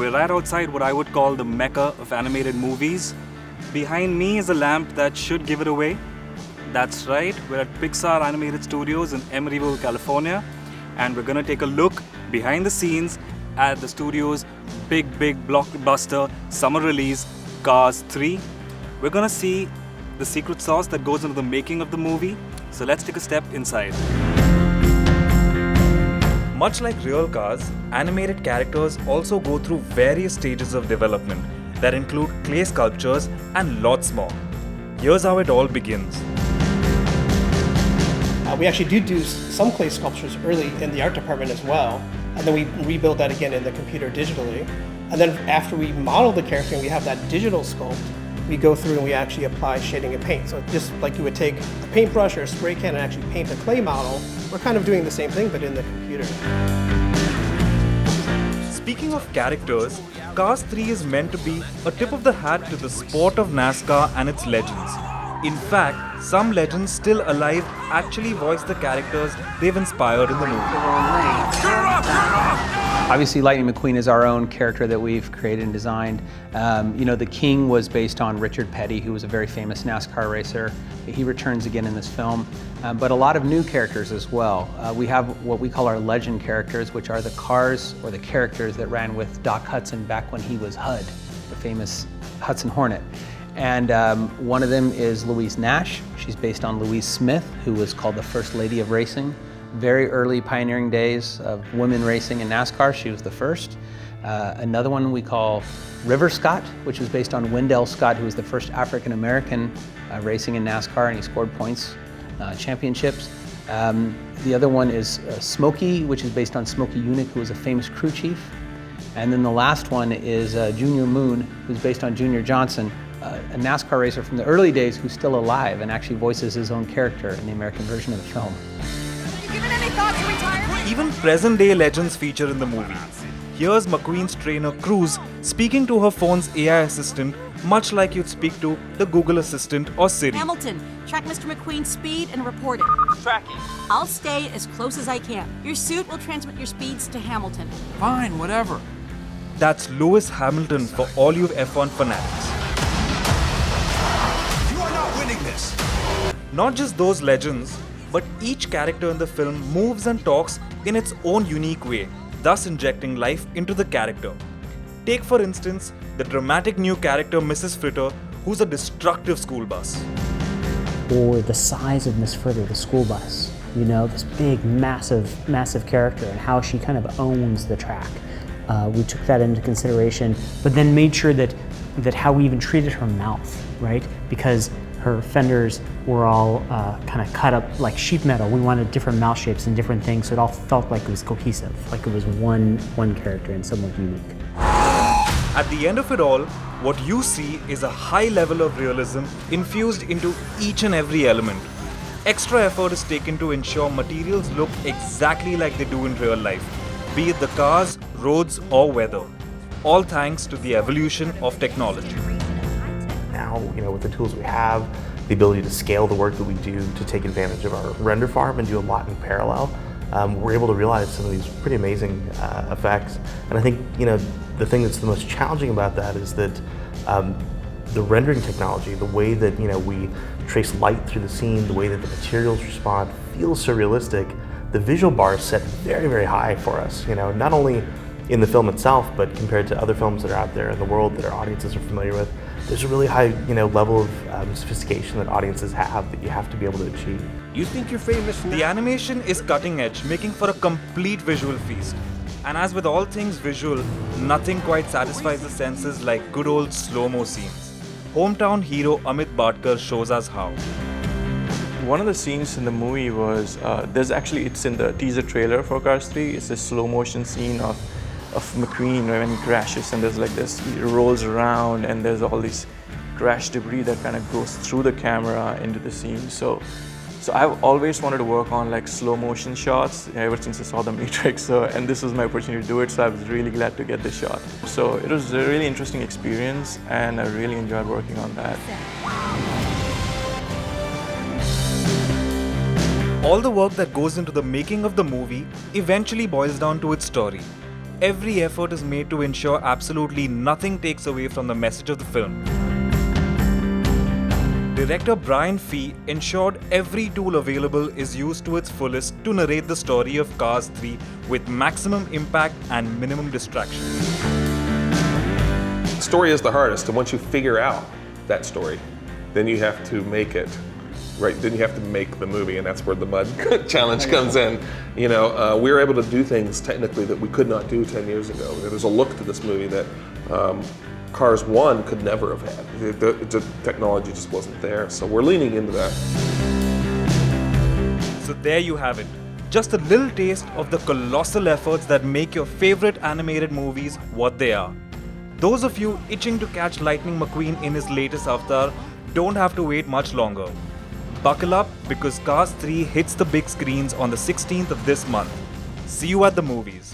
we're right outside what I would call the mecca of animated movies. Behind me is a lamp that should give it away. That's right, we're at Pixar Animated Studios in Emeryville, California, and we're gonna take a look behind the scenes at the studio's big blockbuster summer release, Cars 3. We're gonna see the secret sauce that goes into the making of the movie. So let's take a step inside. Much like real cars, animated characters also go through various stages of development that include clay sculptures and lots more. Here's how it all begins. We actually do some clay sculptures early in the art department as well, and then we rebuild that again in the computer digitally. And then after we model the character and we have that digital sculpt, we go through and we actually apply shading and paint. So just like you would take a paintbrush or a spray can and actually paint a clay model, we're kind of doing the same thing but in the computer. Speaking of characters, Cars 3 is meant to be a tip of the hat to the sport of NASCAR and its legends. In fact, some legends still alive actually voice the characters they've inspired in the movie. Obviously, Lightning McQueen is our own character that we've created and designed. The King was based on Richard Petty, who was a very famous NASCAR racer. He returns again in this film, but a lot of new characters as well. We have what we call our legend characters, which are the cars or the characters that ran with Doc Hudson back when he was HUD, the famous Hudson Hornet. And one of them is Louise Nash. She's based on Louise Smith, who was called the First Lady of Racing. Very early pioneering days of women racing in NASCAR, she was the first. Another one we call River Scott, which was based on Wendell Scott, who was the first African-American racing in NASCAR, and he scored points, championships. The other one is Smokey, which is based on Smokey Yunick, who was a famous crew chief. And then the last one is Junior Moon, who's based on Junior Johnson, a NASCAR racer from the early days who's still alive and actually voices his own character in the American version of the film. Given any thought to retirement? Even present-day legends feature in the movie. Here's McQueen's trainer Cruz speaking to her phone's AI assistant, much like you'd speak to the Google Assistant or Siri. Hamilton, track Mr. McQueen's speed and report it. Tracking. I'll stay as close as I can. Your suit will transmit your speeds to Hamilton. Fine, whatever. That's Lewis Hamilton for all you F1 fanatics. You are not winning this. Not just those legends, but each character in the film moves and talks in its own unique way, thus injecting life into the character. Take for instance, the dramatic new character Mrs. Fritter, who's a destructive school bus. Or the size of Miss Fritter, the school bus. This big, massive character and how she kind of owns the track. We took that into consideration, but then made sure that how we even treated her mouth, right? Because her fenders were all kind of cut up like sheet metal. We wanted different mouth shapes and different things, so it all felt like it was cohesive, like it was one character and somewhat unique. At the end of it all, what you see is a high level of realism infused into each and every element. Extra effort is taken to ensure materials look exactly like they do in real life, be it the cars, roads, or weather. All thanks to the evolution of technology. Now, with the tools we have, the ability to scale the work that we do to take advantage of our render farm and do a lot in parallel, we're able to realize some of these pretty amazing effects. And I think, the thing that's the most challenging about that is that the rendering technology, the way that, we trace light through the scene, the way that the materials respond feels so realistic. The visual bar is set very, very high for us, not only in the film itself, but compared to other films that are out there in the world that our audiences are familiar with. There's a really high, level of sophistication that audiences have that you have to be able to achieve. You think you're famous now? The animation is cutting edge, making for a complete visual feast. And as with all things visual, nothing quite satisfies the senses like good old slow-mo scenes. Hometown hero Amit Badkar shows us how. One of the scenes in the movie was, it's in the teaser trailer for Cars 3, it's a slow motion scene of McQueen when he crashes, and there's like this, he rolls around and there's all this crash debris that kind of goes through the camera into the scene. So I've always wanted to work on like slow motion shots ever since I saw The Matrix, and this was my opportunity to do it, so I was really glad to get this shot. So it was a really interesting experience and I really enjoyed working on that. All the work that goes into the making of the movie eventually boils down to its story. every effort is made to ensure absolutely nothing takes away from the message of the film. Director Brian Fee ensured every tool available is used to its fullest to narrate the story of Cars 3 with maximum impact and minimum distraction. Story is the hardest, and once you figure out that story, then you have to make it, right? Then you have to make the movie, and that's where the mud challenge comes in. You know, we were able to do things technically that we could not do 10 years ago. There's a look to this movie that Cars 1 could never have had. The technology just wasn't there, so we're leaning into that. So there you have it. Just a little taste of the colossal efforts that make your favorite animated movies what they are. Those of you itching to catch Lightning McQueen in his latest avatar don't have to wait much longer. Buckle up because Cars 3 hits the big screens on the 16th of this month. See you at the movies.